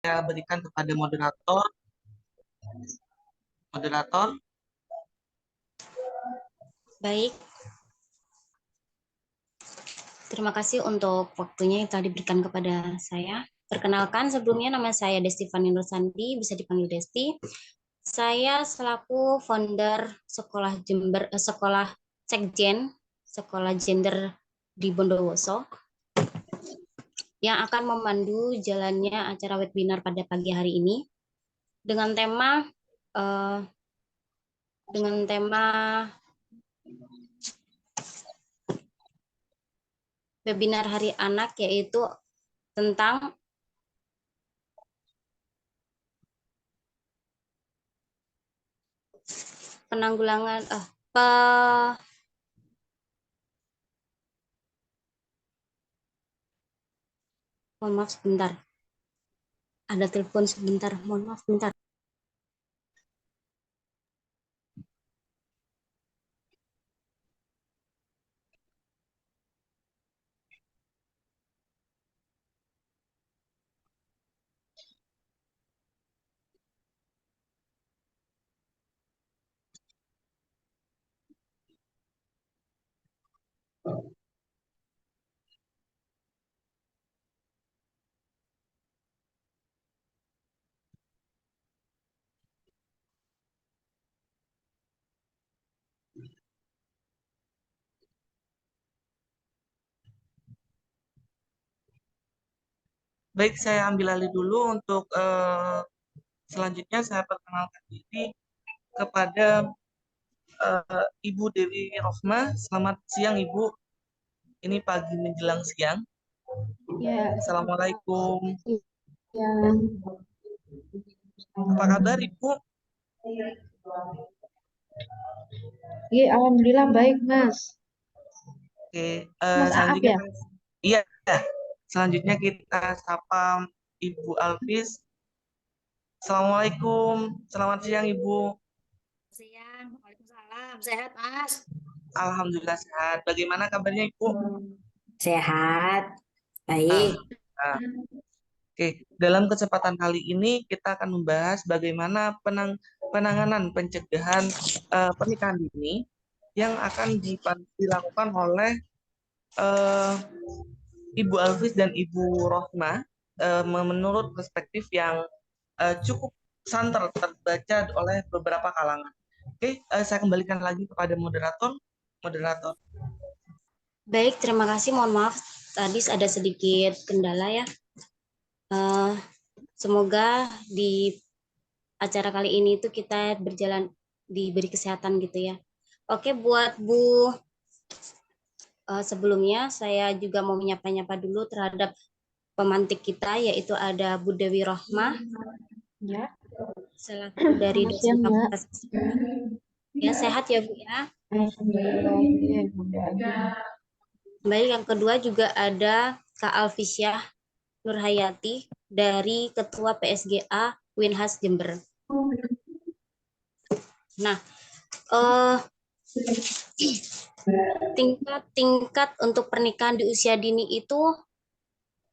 berikan kepada moderator. Moderator, Baik, terima kasih untuk waktunya yang telah diberikan kepada saya. Perkenalkan, sebelumnya nama saya Destifani Nursanti, bisa dipanggil Desti. Saya selaku founder Sekolah Jember, Sekolah Sekjen, Sekolah Gender di Bondowoso, yang akan memandu jalannya acara webinar pada pagi hari ini dengan tema eh, dengan tema webinar Hari Anak, yaitu tentang penanggulangan pe, mohon maaf sebentar, ada telepon sebentar, mohon maaf sebentar. baik saya ambil alih dulu untuk selanjutnya saya perkenalkan diri kepada Ibu Dewi Rohma. Selamat siang Ibu. Ini pagi menjelang siang. Ya, Assalamualaikum. ya. Apa kabar Ibu? Iya, alhamdulillah baik, Mas. Oke, Mas Aap selanjutnya ya? iya, selanjutnya kita sapa Ibu Alvis. Assalamualaikum. Selamat siang Ibu. Siang, Waalaikumsalam. Sehat, Mas? Alhamdulillah sehat. Bagaimana kabarnya Ibu? Sehat, baik. Alhamdulillah. Oke, dalam kesempatan kali ini kita akan membahas bagaimana penanganan pencegahan pernikahan dini yang akan dilakukan oleh eh, Ibu Alvis dan Ibu Rohma menurut perspektif yang cukup santer terbaca oleh beberapa kalangan. Oke, saya kembalikan lagi kepada moderator. Moderator. Baik, terima kasih. Mohon maaf, tadi ada sedikit kendala ya. Semoga di acara kali ini itu kita berjalan, diberi kesehatan gitu ya. Oke, buat Bu, sebelumnya saya juga mau menyapa-nyapa dulu terhadap pemantik kita, yaitu ada Bu Dewi Rohma, Ya. selaku dari Selamat dosen siang, Mbak. Fakultas Kesehatan. Ya, sehat ya Bu ya. Alhamdulillah. Ya, alhamdulillah. Baik, yang kedua juga ada Kak Alfisyah Nurhayati dari Ketua PSGA Winhas Jember. Nah, tingkat untuk pernikahan di usia dini itu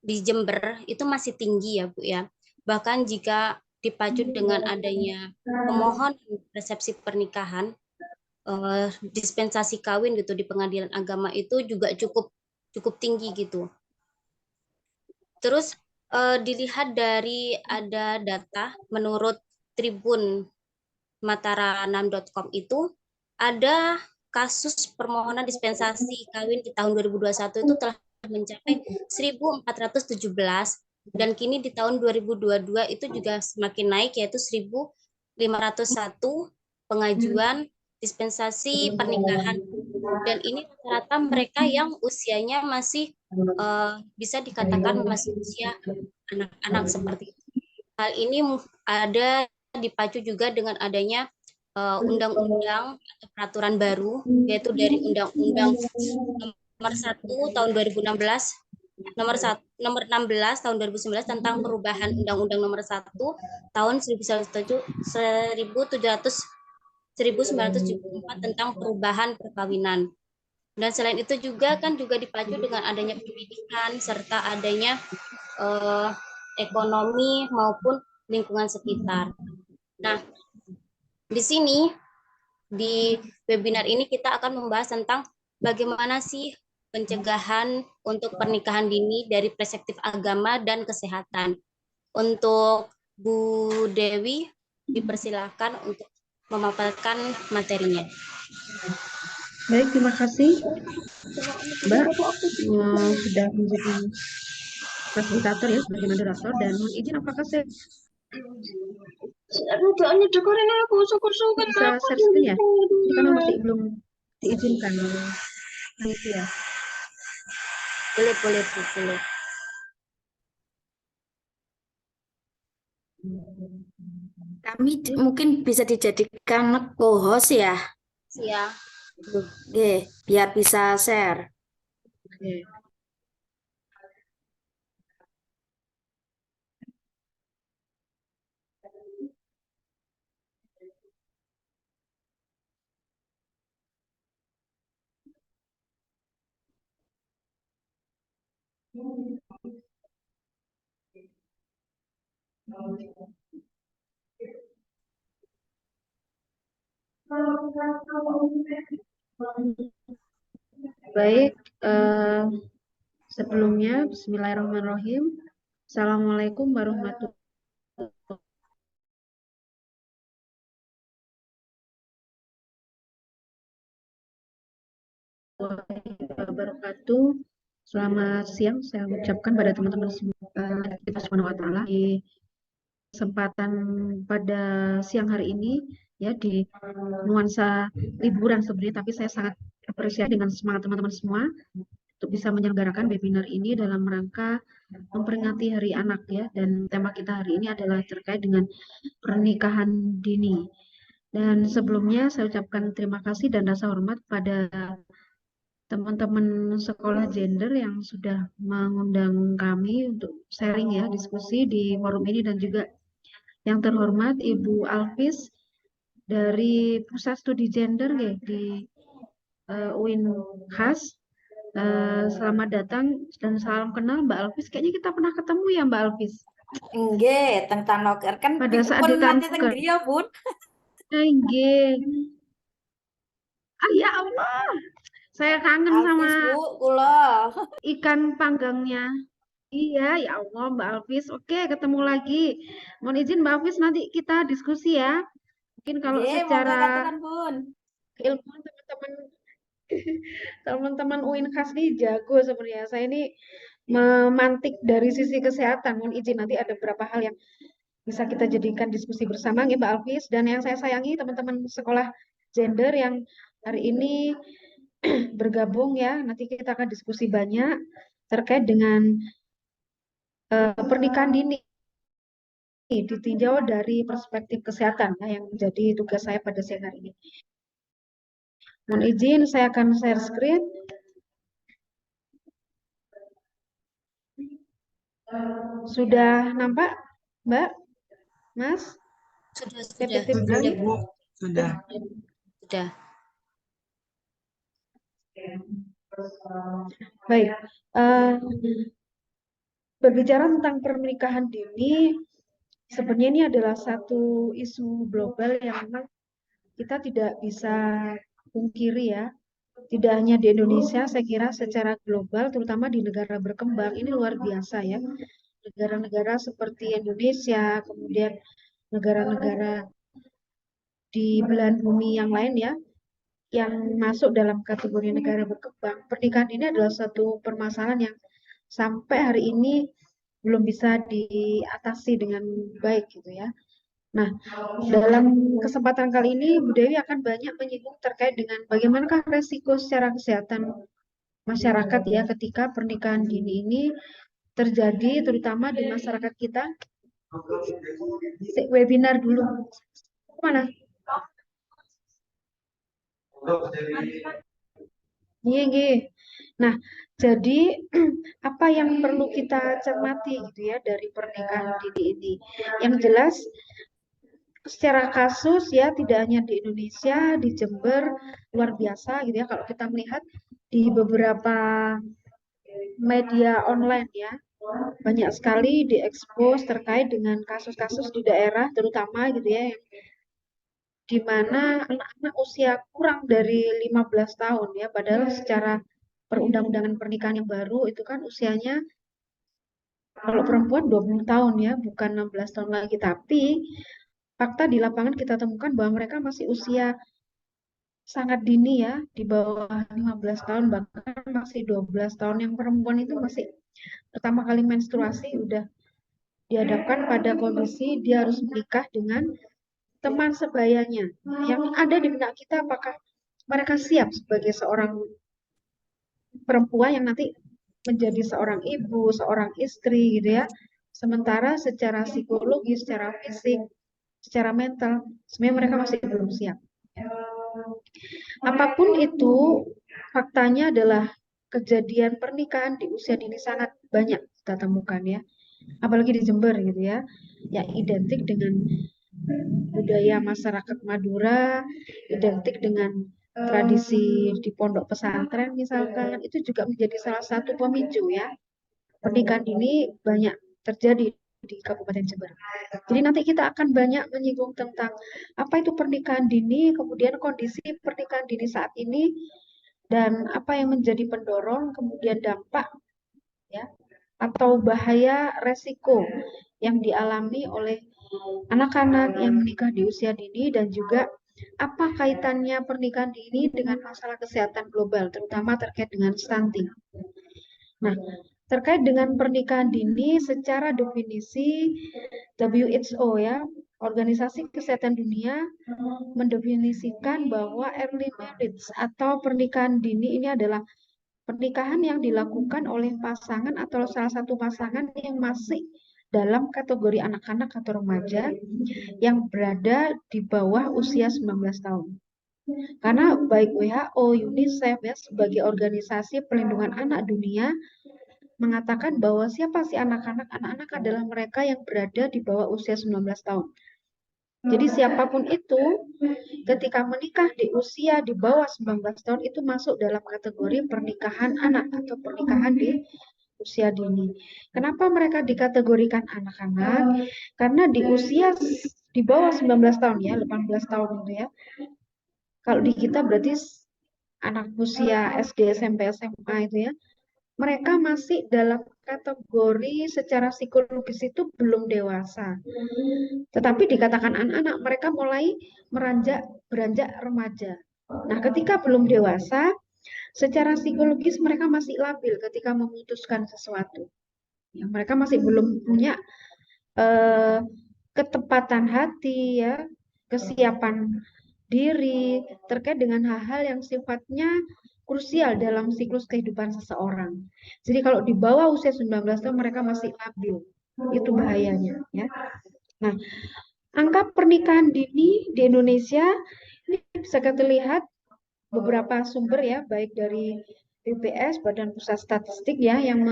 di Jember itu masih tinggi ya Bu ya. Bahkan jika dipacu dengan adanya pemohon resepsi pernikahan, dispensasi kawin gitu di pengadilan agama itu juga cukup tinggi gitu. Terus dilihat dari ada data menurut Tribun Mataranam.com itu ada kasus permohonan dispensasi kawin di tahun 2021 itu telah mencapai 1.417 dan kini di tahun 2022 itu juga semakin naik yaitu 1.501 pengajuan dispensasi pernikahan dan ini rata-rata mereka yang usianya masih bisa dikatakan masih usia anak-anak seperti itu. Hal ini ada dipacu juga dengan adanya undang-undang atau peraturan baru yaitu dari Undang-Undang Nomor 1 tahun 2016 nomor 16 tahun 2019 tentang perubahan Undang-Undang Nomor 1 tahun 1974 tentang perubahan perkawinan. Dan selain itu juga kan juga dipacu dengan adanya pendidikan serta adanya ekonomi, maupun lingkungan sekitar. Nah, di sini di webinar ini kita akan membahas tentang bagaimana sih pencegahan untuk pernikahan dini dari perspektif agama dan kesehatan. Untuk Bu Dewi, dipersilakan untuk memaparkan materinya. Baik, terima kasih Mbak sudah menjadi fasilitator ya sebagai moderator, dan mohon izin apakah saya bisa share screen ya? Ini karena masih belum diizinkan itu ya. Boleh. Kami mungkin bisa dijadikan co-host ya. Siap. Oke, biar bisa share. Oke. Baik, sebelumnya Bismillahirrahmanirrahim. Assalamualaikum warahmatullahi wabarakatuh. Selamat siang saya ucapkan pada teman-teman semua kita Subhanahu wa taala di kesempatan pada siang hari ini ya, di nuansa liburan sebenarnya, tapi saya sangat apresiasi dengan semangat teman-teman semua untuk bisa menyelenggarakan webinar ini dalam rangka memperingati Hari Anak ya, dan tema kita hari ini adalah terkait dengan pernikahan dini. Dan sebelumnya saya ucapkan terima kasih dan rasa hormat pada teman-teman sekolah gender yang sudah mengundang kami untuk sharing ya, diskusi di forum ini, dan juga yang terhormat Ibu Alvis dari Pusat Studi Gender ya, di UIN Khas. Selamat datang dan salam kenal Mbak Alvis. Kayaknya kita pernah ketemu ya Mbak Alvis. Nggih, teng Tanoker kan Pada saat pun di nanti teng Tanoker. griya, Bun. Nggih. Ah ya Allah, saya kangen sama Alvis, Bu, kula. ikan panggangnya. Iya, ya Allah Mbak Alvis. Oke, ketemu lagi. Mohon izin Mbak Alvis, nanti kita diskusi ya. Mungkin kalau Nggih, monggo secara katakan, Bun. keilmuan teman-teman UIN khas nih jago sebenarnya. Saya ini memantik dari sisi kesehatan. Mohon izin, nanti ada beberapa hal yang bisa kita jadikan diskusi bersama ya Mbak Alvis. Dan yang saya sayangi teman-teman sekolah gender yang hari ini bergabung ya. Nanti kita akan diskusi banyak terkait dengan pernikahan dini ditinjau dari perspektif kesehatan ya, yang menjadi tugas saya pada siang hari ini. Mohon izin, saya akan share screen. Sudah nampak, Mbak, Mas? Sudah. PPT Sudah, Bali? Ibu. Sudah. Baik. Berbicara tentang pernikahan dini, sebenarnya ini adalah satu isu global yang memang kita tidak bisa pungkiri ya. Tidak hanya di Indonesia, saya kira secara global, terutama di negara berkembang, ini luar biasa ya. Negara-negara seperti Indonesia, kemudian negara-negara di belahan bumi yang lain ya, yang masuk dalam kategori negara berkembang, pernikahan ini adalah satu permasalahan yang sampai hari ini belum bisa diatasi dengan baik gitu ya. Nah, dalam kesempatan kali ini Bu Dewi akan banyak menyinggung terkait dengan bagaimanakah resiko secara kesehatan masyarakat ya ketika pernikahan dini ini terjadi, terutama di masyarakat kita. Webinar dulu. Mana? Iya. Nah, jadi apa yang perlu kita cermati gitu ya dari pernikahan dini ini? Yang jelas secara kasus ya, tidak hanya di Indonesia, di Jember luar biasa gitu ya, kalau kita melihat di beberapa media online ya, banyak sekali diekspos terkait dengan kasus-kasus di daerah terutama gitu ya, di mana anak-anak usia kurang dari 15 tahun ya, padahal secara perundang-undangan pernikahan yang baru itu kan usianya kalau perempuan 20 tahun ya, bukan 16 tahun lagi, tapi fakta di lapangan kita temukan bahwa mereka masih usia sangat dini ya, di bawah 15 tahun, bahkan masih 12 tahun. Yang perempuan itu masih pertama kali menstruasi udah dihadapkan pada kondisi dia harus menikah dengan teman sebayanya. Yang ada di benak kita, apakah mereka siap sebagai seorang perempuan yang nanti menjadi seorang ibu, seorang istri gitu ya. Sementara secara psikologi, secara fisik, secara mental, sebenarnya mereka masih belum siap. Apapun itu, faktanya adalah kejadian pernikahan di usia dini sangat banyak kita temukan ya. Apalagi di Jember gitu ya. Yang identik dengan budaya masyarakat Madura, identik dengan tradisi di pondok pesantren misalkan, itu juga menjadi salah satu pemicu ya. Pernikahan dini banyak terjadi di Kabupaten Jember. Jadi nanti kita akan banyak menyinggung tentang apa itu pernikahan dini, kemudian kondisi pernikahan dini saat ini, dan apa yang menjadi pendorong, kemudian dampak ya, atau bahaya resiko yang dialami oleh anak-anak yang menikah di usia dini, dan juga apa kaitannya pernikahan dini dengan masalah kesehatan global, terutama terkait dengan stunting. Nah, terkait dengan pernikahan dini secara definisi WHO ya, Organisasi Kesehatan Dunia mendefinisikan bahwa early marriage atau pernikahan dini ini adalah pernikahan yang dilakukan oleh pasangan atau salah satu pasangan yang masih dalam kategori anak-anak atau remaja yang berada di bawah usia 19 tahun. Karena baik WHO, UNICEF ya, sebagai organisasi pelindungan anak dunia mengatakan bahwa siapa sih anak-anak? Anak-anak adalah mereka yang berada di bawah usia 19 tahun. Jadi siapapun itu ketika menikah di usia di bawah 19 tahun itu masuk dalam kategori pernikahan anak atau pernikahan di usia dini. Kenapa mereka dikategorikan anak-anak? Karena di usia di bawah 19 tahun ya, 18 tahun itu ya. Kalau di kita berarti anak usia SD, SMP, SMA itu ya, mereka masih dalam kategori secara psikologis itu belum dewasa. Tetapi dikatakan anak-anak, mereka mulai beranjak remaja. Nah, ketika belum dewasa, secara psikologis mereka masih labil ketika memutuskan sesuatu. Ya, mereka masih belum punya ketepatan hati, ya, kesiapan diri terkait dengan hal-hal yang sifatnya krusial dalam siklus kehidupan seseorang. Jadi kalau di bawah usia 19 tahun mereka masih labil. Itu bahayanya ya. Nah, angka pernikahan dini di Indonesia ini bisa kita lihat beberapa sumber ya, baik dari BPS, Badan Pusat Statistik ya, yang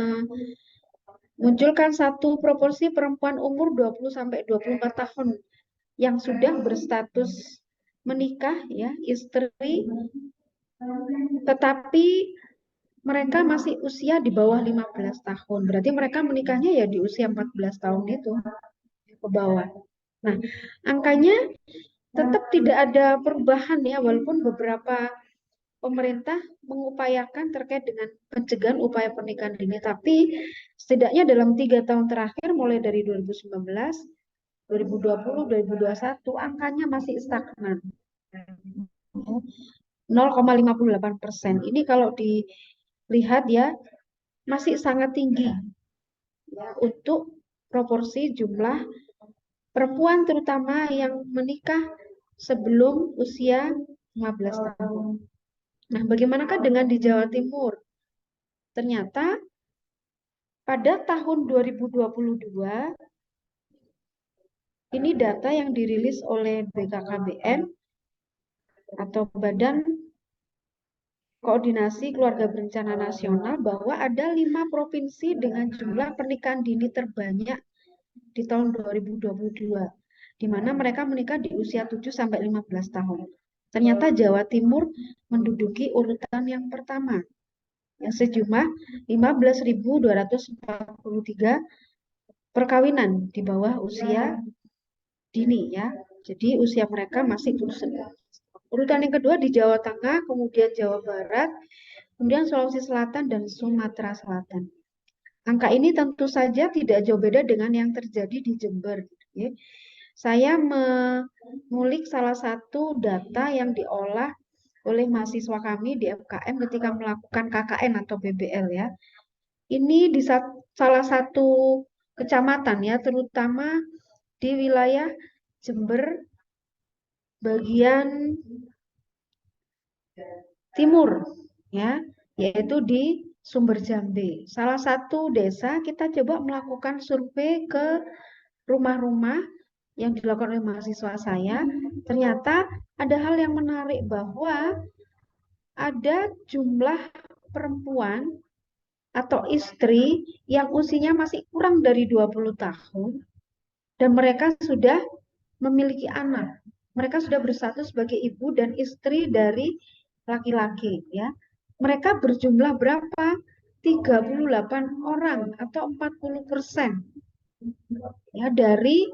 memunculkan satu proporsi perempuan umur 20 sampai 24 tahun yang sudah berstatus menikah ya, istri, tetapi mereka masih usia di bawah 15 tahun. Berarti mereka menikahnya ya di usia 14 tahun itu ke bawah. Nah, angkanya tetap tidak ada perubahan ya, walaupun beberapa pemerintah mengupayakan terkait dengan pencegahan upaya pernikahan dini, tapi setidaknya dalam 3 tahun terakhir mulai dari 2019, 2020, 2021 angkanya masih stagnan 0,58%. Ini kalau dilihat ya masih sangat tinggi ya, untuk proporsi jumlah perempuan terutama yang menikah sebelum usia 15 tahun. Nah, bagaimanakah dengan di Jawa Timur? Ternyata pada tahun 2022, ini data yang dirilis oleh BKKBN atau Badan Koordinasi Keluarga Berencana Nasional, bahwa ada 5 provinsi dengan jumlah pernikahan dini terbanyak di tahun 2022, di mana mereka menikah di usia 7 sampai 15 tahun. Ternyata Jawa Timur menduduki urutan yang pertama. yang sejumlah 15.243 perkawinan di bawah usia dini ya. Jadi usia mereka masih urutan yang kedua di Jawa Tengah, kemudian Jawa Barat, kemudian Sulawesi Selatan dan Sumatera Selatan. Angka ini tentu saja tidak jauh beda dengan yang terjadi di Jember. Ya. Saya mengulik salah satu data yang diolah oleh mahasiswa kami di FKM ketika melakukan KKN atau BBL ya. Ini di salah satu kecamatan ya, terutama di wilayah Jember bagian timur ya, yaitu di Sumber Jambe. Salah satu desa kita coba melakukan survei ke rumah-rumah yang dilakukan oleh mahasiswa saya. Ternyata ada hal yang menarik bahwa ada jumlah perempuan atau istri yang usianya masih kurang dari 20 tahun dan mereka sudah memiliki anak. Mereka sudah bersatu sebagai ibu dan istri dari laki-laki ya. Mereka berjumlah berapa? 38 orang atau 40% ya dari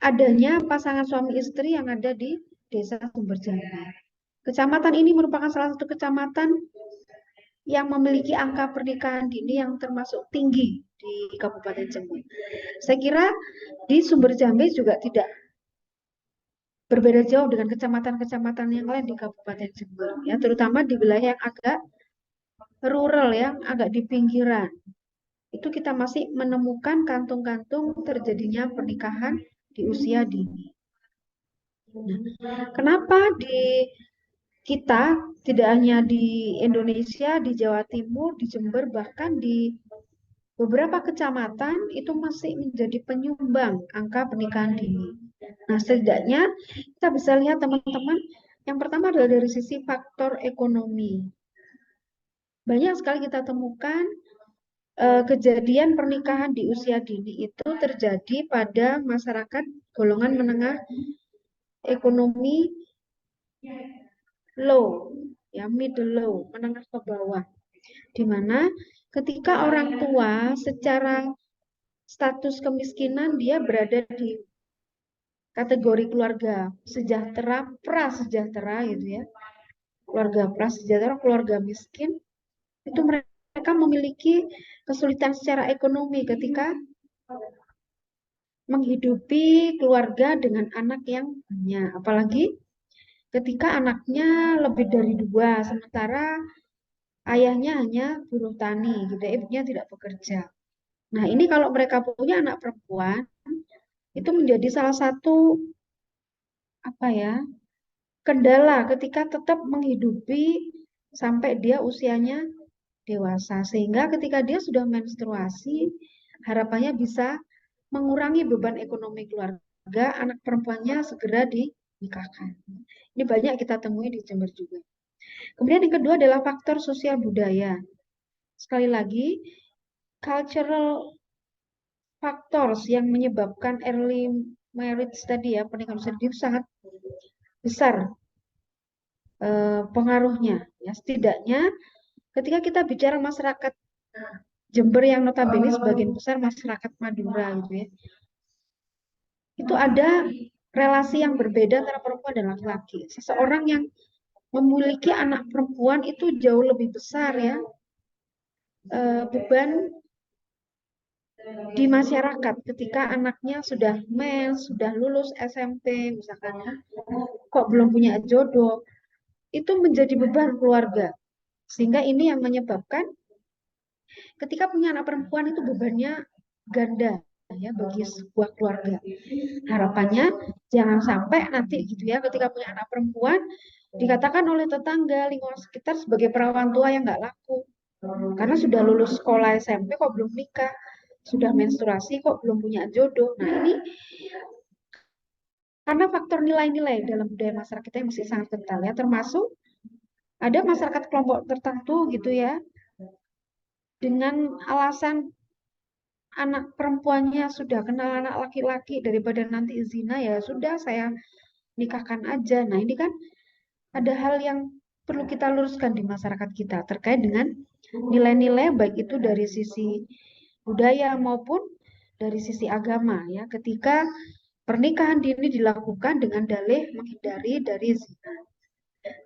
adanya pasangan suami istri yang ada di Desa Sumber Jambe. Kecamatan ini merupakan salah satu kecamatan yang memiliki angka pernikahan dini yang termasuk tinggi di Kabupaten Jember. Saya kira di Sumber Jambe juga tidak berbeda jauh dengan kecamatan-kecamatan yang lain di Kabupaten Jember, ya, terutama di wilayah yang agak rural, yang agak di pinggiran. Itu kita masih menemukan kantung-kantung terjadinya pernikahan di usia dini. Nah, kenapa di kita, tidak hanya di Indonesia, di Jawa Timur, di Jember, bahkan di beberapa kecamatan itu masih menjadi penyumbang angka pernikahan dini. Nah, setidaknya kita bisa lihat teman-teman, yang pertama adalah dari sisi faktor ekonomi. Banyak sekali kita temukan kejadian pernikahan di usia dini itu terjadi pada masyarakat golongan menengah ekonomi low, ya middle low, menengah ke bawah, di mana ketika orang tua secara status kemiskinan dia berada di kategori keluarga sejahtera, prasejahtera gitu ya, keluarga prasejahtera, keluarga miskin, itu mereka memiliki kesulitan secara ekonomi ketika menghidupi keluarga dengan anak yang banyak, apalagi ketika anaknya lebih dari 2, sementara ayahnya hanya buruh tani, gitu, ibunya tidak bekerja. Nah, ini kalau mereka punya anak perempuan, itu menjadi salah satu kendala ketika tetap menghidupi sampai dia usianya dewasa, sehingga ketika dia sudah menstruasi, harapannya bisa mengurangi beban ekonomi keluarga, anak perempuannya segera dinikahkan. Ini banyak kita temui di Jember juga. Kemudian yang kedua adalah faktor sosial budaya. Sekali lagi, cultural factors yang menyebabkan early marriage tadi ya, pernikahan usia dini sangat besar pengaruhnya. Ya, setidaknya ketika kita bicara masyarakat Jember yang notabene sebagian besar masyarakat Madura gitu ya, itu ada relasi yang berbeda antara perempuan dan laki-laki. Seseorang yang memiliki anak perempuan itu jauh lebih besar ya beban di masyarakat ketika anaknya sudah mens, sudah lulus SMP misalkan, kok belum punya jodoh, itu menjadi beban keluarga. Sehingga ini yang menyebabkan ketika punya anak perempuan itu bebannya ganda ya bagi sebuah keluarga. Harapannya jangan sampai nanti gitu ya, ketika punya anak perempuan dikatakan oleh tetangga lingkungan sekitar sebagai perawan tua yang nggak laku. Karena sudah lulus sekolah SMP kok belum nikah, sudah menstruasi kok belum punya jodoh. Nah, ini karena faktor nilai-nilai dalam budaya masyarakat kita yang masih sangat kental ya, termasuk ada masyarakat kelompok tertentu gitu ya, dengan alasan anak perempuannya sudah kenal anak laki-laki, daripada nanti zina ya sudah saya nikahkan aja. Nah, ini kan ada hal yang perlu kita luruskan di masyarakat kita terkait dengan nilai-nilai baik itu dari sisi budaya maupun dari sisi agama ya ketika pernikahan dini dilakukan dengan dalih menghindari dari zina.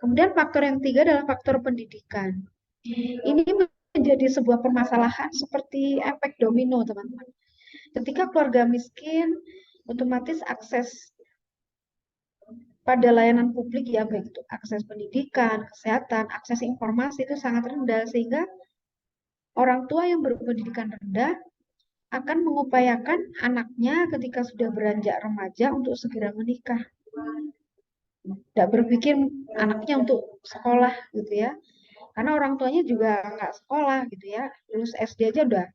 Kemudian faktor yang ketiga adalah faktor pendidikan. Ini menjadi sebuah permasalahan seperti efek domino, teman-teman. Ketika keluarga miskin, otomatis akses pada layanan publik ya, baik itu akses pendidikan, kesehatan, akses informasi itu sangat rendah, sehingga orang tua yang berpendidikan rendah akan mengupayakan anaknya ketika sudah beranjak remaja untuk segera menikah. Tidak berpikir anaknya untuk sekolah gitu ya. Karena orang tuanya juga nggak sekolah gitu ya. Lulus SD aja udah.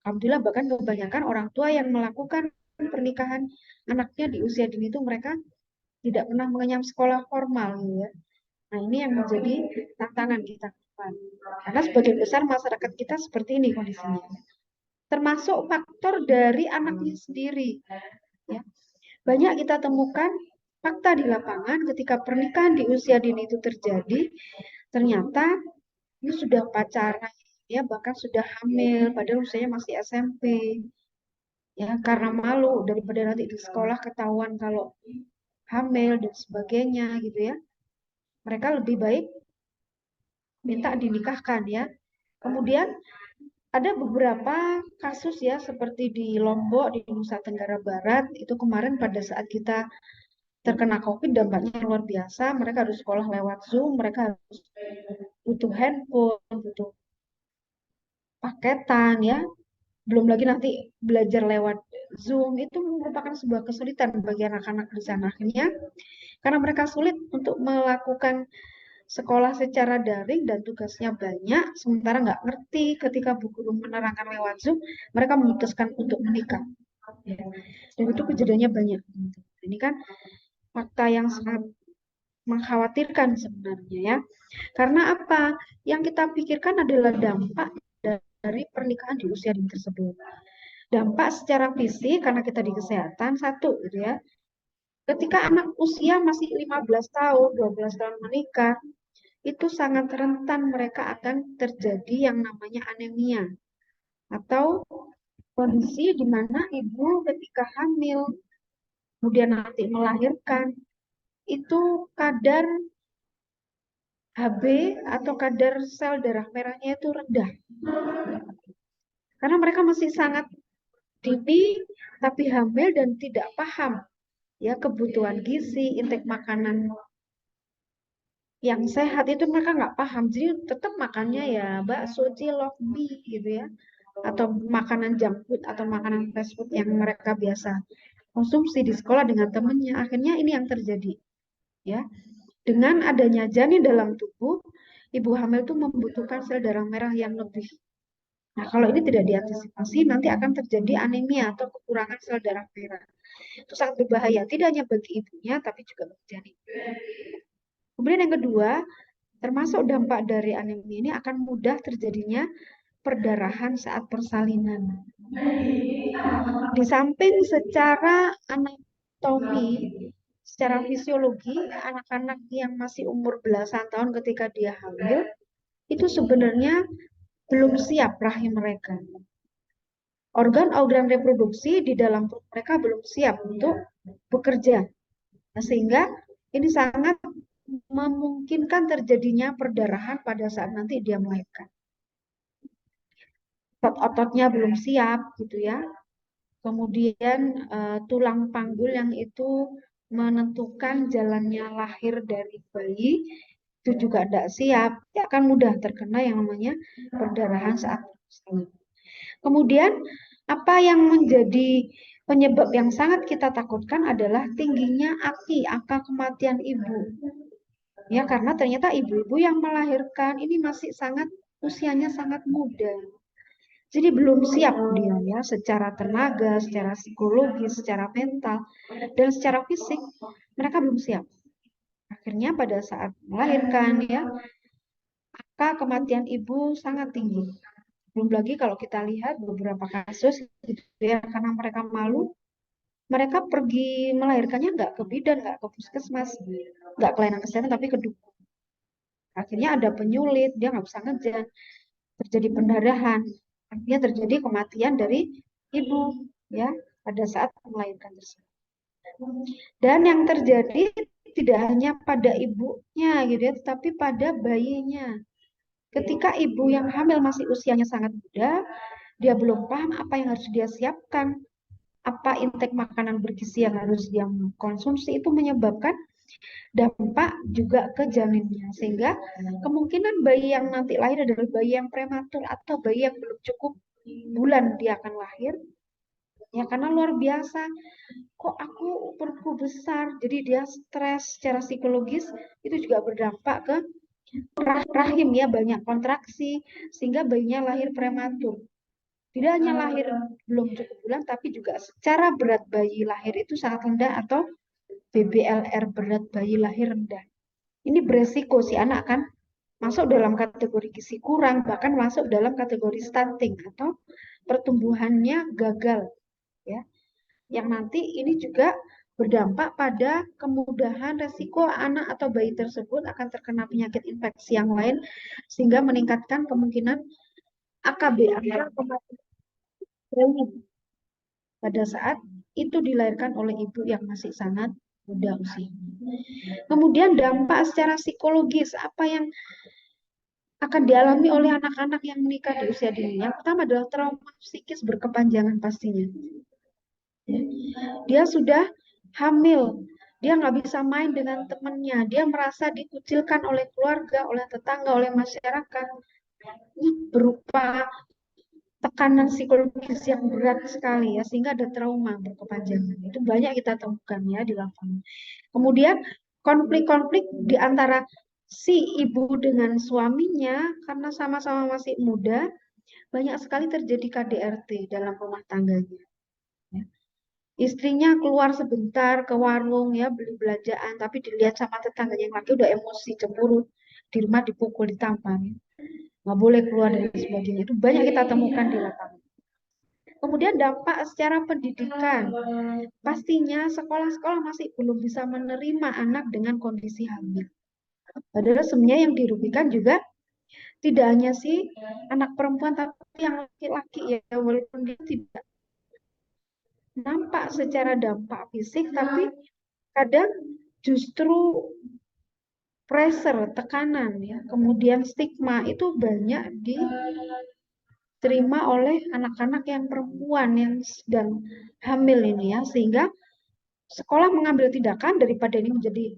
Alhamdulillah bahkan kebanyakan orang tua yang melakukan pernikahan anaknya di usia dini itu mereka tidak pernah mengenyam sekolah formal gitu ya. Nah ini yang menjadi tantangan kita ke depan. Karena sebagian besar masyarakat kita seperti ini kondisinya. Termasuk faktor dari anaknya sendiri. Ya. Banyak kita temukan fakta di lapangan ketika pernikahan di usia dini itu terjadi, ternyata ini sudah pacaran, ya bahkan sudah hamil, padahal usianya masih SMP. Ya, karena malu daripada nanti di sekolah ketahuan kalau hamil dan sebagainya gitu ya. Mereka lebih baik minta dinikahkan ya. Kemudian ada beberapa kasus ya seperti di Lombok, di Nusa Tenggara Barat, itu kemarin pada saat kita terkena COVID dampaknya luar biasa. Mereka harus sekolah lewat Zoom, mereka harus butuh handphone, butuh paketan ya. Belum lagi nanti belajar lewat Zoom itu merupakan sebuah kesulitan bagi anak-anak di sana. Akhirnya karena mereka sulit untuk melakukan sekolah secara daring dan tugasnya banyak, sementara nggak ngerti ketika bu guru menerangkan lewat Zoom, mereka memutuskan untuk menikah. Ya. Dan itu kejadiannya banyak. Ini kan fakta yang sangat mengkhawatirkan sebenarnya ya. Karena apa? Yang kita pikirkan adalah dampak dari pernikahan di usia dini tersebut. Dampak secara fisik karena kita di kesehatan satu gitu ya. Ketika anak usia masih 15 tahun, 12 tahun menikah, itu sangat rentan mereka akan terjadi yang namanya anemia atau kondisi di mana ibu ketika hamil kemudian nanti melahirkan itu kadar HB atau kadar sel darah merahnya itu rendah. Karena mereka masih sangat dini tapi hamil dan tidak paham ya kebutuhan gizi, intake makanan yang sehat itu mereka nggak paham. Jadi tetap makannya ya bakso, cilok, mie gitu ya. Atau makanan junk food atau makanan fast food yang mereka biasa konsumsi di sekolah dengan temannya. Akhirnya ini yang terjadi. Ya. Dengan adanya janin dalam tubuh, ibu hamil itu membutuhkan sel darah merah yang lebih. Nah, kalau ini tidak diantisipasi, nanti akan terjadi anemia atau kekurangan sel darah merah. Itu sangat berbahaya, tidak hanya bagi ibunya, tapi juga bagi janin. Kemudian yang kedua, termasuk dampak dari anemia ini akan mudah terjadinya perdarahan saat persalinan. Di samping secara anatomi, secara fisiologi, anak-anak yang masih umur belasan tahun ketika dia hamil, itu sebenarnya belum siap rahim mereka. Organ-organ reproduksi di dalam perut mereka belum siap untuk bekerja. Sehingga ini sangat memungkinkan terjadinya perdarahan pada saat nanti dia melahirkan. Otot-ototnya belum siap gitu ya. Kemudian tulang panggul yang itu menentukan jalannya lahir dari bayi itu juga tidak siap, dia akan mudah terkena yang namanya perdarahan saat persalinan. Kemudian apa yang menjadi penyebab yang sangat kita takutkan adalah tingginya angka kematian ibu. Ya, karena ternyata ibu-ibu yang melahirkan ini masih usianya sangat muda. Jadi belum siap dia ya secara tenaga, secara psikologis, secara mental, dan secara fisik mereka belum siap. Akhirnya pada saat melahirkan ya angka kematian ibu sangat tinggi. Belum lagi kalau kita lihat beberapa kasus gitu ya karena mereka malu, mereka pergi melahirkannya nggak ke bidan, nggak ke puskesmas, nggak ke layanan kesehatan tapi ke dukun. Akhirnya ada penyulit, dia nggak bisa ngejan. terjadi pendarahan, artinya terjadi kematian dari ibu ya pada saat melahirkan tersebut. Dan yang terjadi tidak hanya pada ibunya gitu ya, tetapi pada bayinya. Ketika ibu yang hamil masih usianya sangat muda, dia belum paham apa yang harus dia siapkan, apa intake makanan bergizi yang harus dia konsumsi, itu menyebabkan dampak juga ke janinnya. Sehingga kemungkinan bayi yang nanti lahir adalah bayi yang prematur atau bayi yang belum cukup bulan dia akan lahir. Ya karena luar biasa, kok aku perutku besar, jadi dia stres secara psikologis, itu juga berdampak ke rahim ya, banyak kontraksi sehingga bayinya lahir prematur. Tidak hanya lahir belum cukup bulan, tapi juga secara berat bayi lahir itu sangat rendah atau BBLR, berat bayi lahir rendah. Ini beresiko si anak kan masuk dalam kategori gizi kurang, bahkan masuk dalam kategori stunting atau pertumbuhannya gagal ya. Yang nanti ini juga berdampak pada kemudahan resiko anak atau bayi tersebut akan terkena penyakit infeksi yang lain sehingga meningkatkan kemungkinan AKB atau kematian bayi pada saat itu dilahirkan oleh ibu yang masih sangat muda usia. Kemudian dampak secara psikologis apa yang akan dialami oleh anak-anak yang menikah di usia dini. Yang pertama adalah trauma psikis berkepanjangan pastinya. Dia sudah hamil, dia nggak bisa main dengan temannya, dia merasa dikucilkan oleh keluarga, oleh tetangga, oleh masyarakat. Ini berupa tekanan psikologis yang berat sekali ya, sehingga ada trauma berkepanjangan. Itu banyak kita temukan ya di lapangan. Kemudian konflik-konflik di antara si ibu dengan suaminya karena sama-sama masih muda, banyak sekali terjadi KDRT dalam rumah tangganya. Istrinya keluar sebentar ke warung ya beli belanjaan, tapi dilihat sama tetangganya yang laki udah emosi, cemburu, di rumah dipukul, ditampar, ya. Nggak boleh keluar dan sebagainya. Itu banyak kita temukan di lapangan. Kemudian dampak secara pendidikan, pastinya sekolah-sekolah masih belum bisa menerima anak dengan kondisi hamil. Padahal sebenarnya yang dirugikan juga tidak hanya si anak perempuan, tapi yang laki-laki ya, walaupun dia tidak nampak secara dampak fisik, tapi kadang justru pressure, tekanan ya, kemudian stigma itu banyak diterima oleh anak-anak yang perempuan yang sedang hamil ini ya, sehingga sekolah mengambil tindakan daripada ini menjadi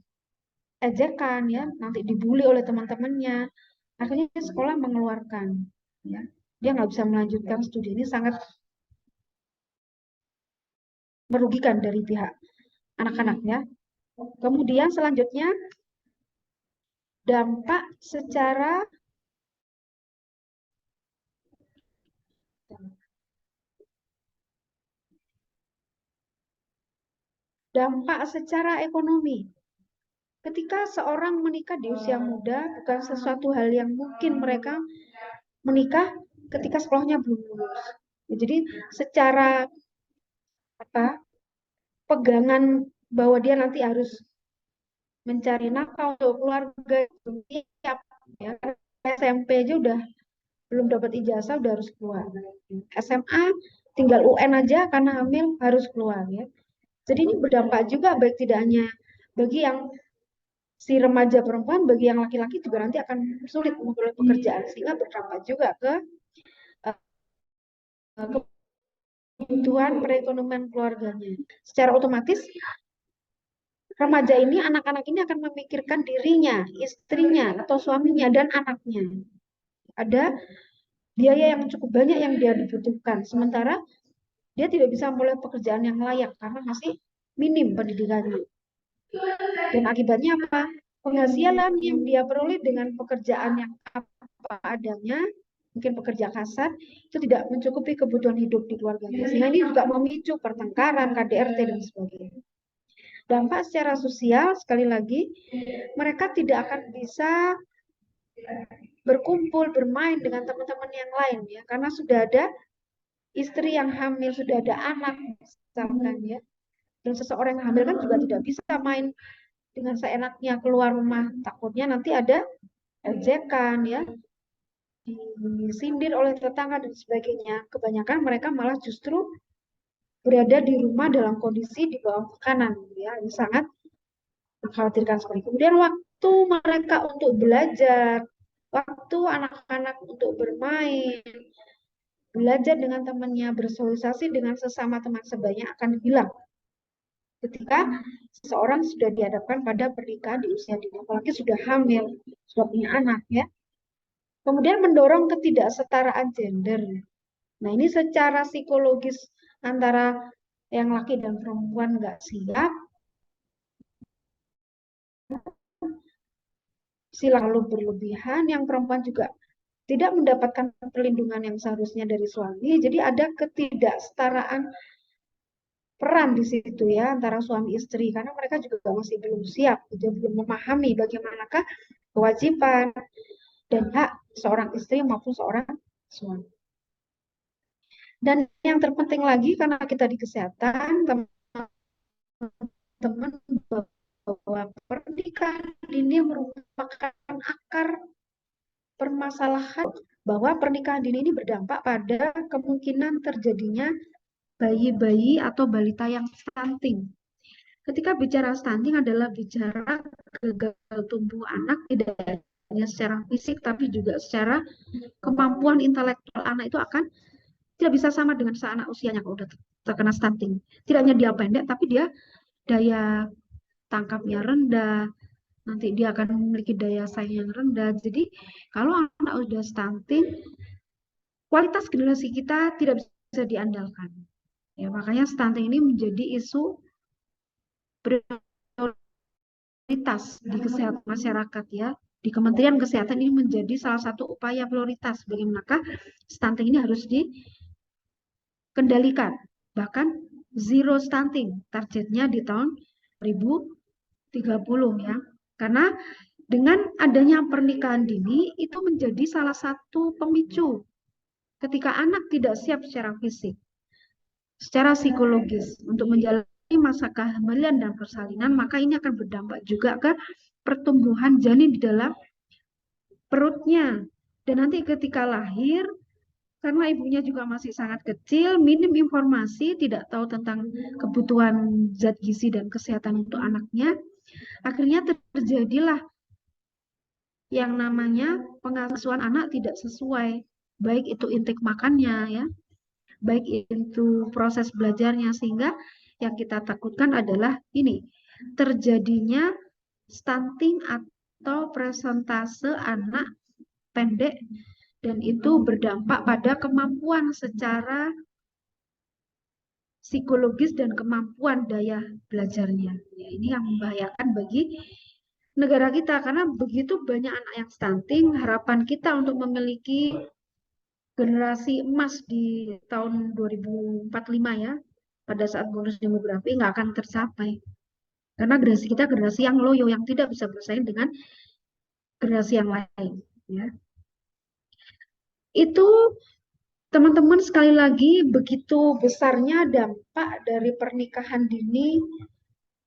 ejekan ya, nanti dibully oleh teman-temannya, akhirnya sekolah mengeluarkan ya, dia nggak bisa melanjutkan studi. Ini sangat merugikan dari pihak anak-anaknya. Kemudian selanjutnya dampak secara ekonomi. Ketika seorang menikah di usia muda bukan sesuatu hal yang mungkin mereka menikah ketika sekolahnya belum lulus. Jadi secara pegangan bahwa dia nanti harus mencari nafkah untuk keluarga ya. SMP aja udah belum dapat ijazah udah harus keluar. SMA tinggal UN aja karena hamil harus keluar ya. Jadi ini berdampak juga baik tidak hanya bagi yang si remaja perempuan, bagi yang laki-laki juga nanti akan sulit memperoleh pekerjaan sehingga berdampak juga ke kebutuhan perekonomian keluarganya. Secara otomatis remaja ini, anak-anak ini akan memikirkan dirinya, istrinya, atau suaminya, dan anaknya. Ada biaya yang cukup banyak yang dia dibutuhkan. Sementara dia tidak bisa memulai pekerjaan yang layak karena masih minim pendidikannya. Dan akibatnya apa? Penghasilan yang dia peroleh dengan pekerjaan yang apa adanya, mungkin pekerja kasar, itu tidak mencukupi kebutuhan hidup di keluarganya. Sehingga ini juga memicu pertengkaran, KDRT, dan sebagainya. Dampak secara sosial, sekali lagi, mereka tidak akan bisa berkumpul, bermain dengan teman-teman yang lain, ya, karena sudah ada istri yang hamil, sudah ada anak, misalkan, ya. Dan seseorang yang hamil kan juga tidak bisa main dengan seenaknya keluar rumah, takutnya nanti ada ejekan, ya, disindir oleh tetangga dan sebagainya. Kebanyakan mereka malah justru berada di rumah dalam kondisi di bawah tekanan, ya, ini sangat mengkhawatirkan sekali. Kemudian waktu mereka untuk belajar, waktu anak-anak untuk bermain, belajar dengan temannya, bersosialisasi dengan sesama teman sebayanya akan hilang ketika seseorang sudah dihadapkan pada pernikahan di usia dini, apalagi sudah hamil, sudah punya anak, ya. Kemudian mendorong ketidaksetaraan gender. Nah, ini secara psikologis antara yang laki dan perempuan nggak siap, selalu berlebihan, yang perempuan juga tidak mendapatkan perlindungan yang seharusnya dari suami. Jadi ada ketidaksetaraan peran di situ, ya, antara suami istri, karena mereka juga masih belum siap, gitu, belum memahami bagaimanakah kewajiban dan hak seorang istri maupun seorang suami. Dan yang terpenting lagi, karena kita di kesehatan, teman-teman, bahwa pernikahan dini merupakan akar permasalahan, bahwa pernikahan dini ini berdampak pada kemungkinan terjadinya bayi-bayi atau balita yang stunting. Ketika bicara stunting adalah bicara gagal tumbuh anak, tidak hanya secara fisik tapi juga secara kemampuan intelektual anak itu akan tidak bisa sama dengan seanak usianya kalau udah terkena stunting. Tidak hanya dia pendek, tapi dia daya tangkapnya rendah, nanti dia akan memiliki daya saing yang rendah. Jadi kalau anak udah stunting, kualitas generasi kita tidak bisa diandalkan. Ya, makanya stunting ini menjadi isu prioritas di kesehatan masyarakat, ya. Di Kementerian Kesehatan ini menjadi salah satu upaya prioritas bagaimanakah stunting ini harus dikendalikan. Bahkan zero stunting targetnya di tahun 2030, ya. Karena dengan adanya pernikahan dini itu menjadi salah satu pemicu ketika anak tidak siap secara fisik, secara psikologis untuk menjalani masa kehamilan dan persalinan, maka ini akan berdampak juga ke pertumbuhan janin di dalam perutnya. Dan nanti ketika lahir, karena ibunya juga masih sangat kecil, minim informasi, tidak tahu tentang kebutuhan zat gizi dan kesehatan untuk anaknya, akhirnya terjadilah yang namanya pengasuhan anak tidak sesuai, baik itu intake makannya, ya, baik itu proses belajarnya, sehingga yang kita takutkan adalah ini, terjadinya stunting atau presentase anak pendek, dan itu berdampak pada kemampuan secara psikologis dan kemampuan daya belajarnya. Ya, ini yang membahayakan bagi negara kita, karena begitu banyak anak yang stunting, harapan kita untuk memiliki generasi emas di tahun 2045, ya, pada saat bonus demografi nggak akan tercapai. Karena generasi kita generasi yang loyo, yang tidak bisa bersaing dengan generasi yang lain, ya. Itu teman-teman, sekali lagi begitu besarnya dampak dari pernikahan dini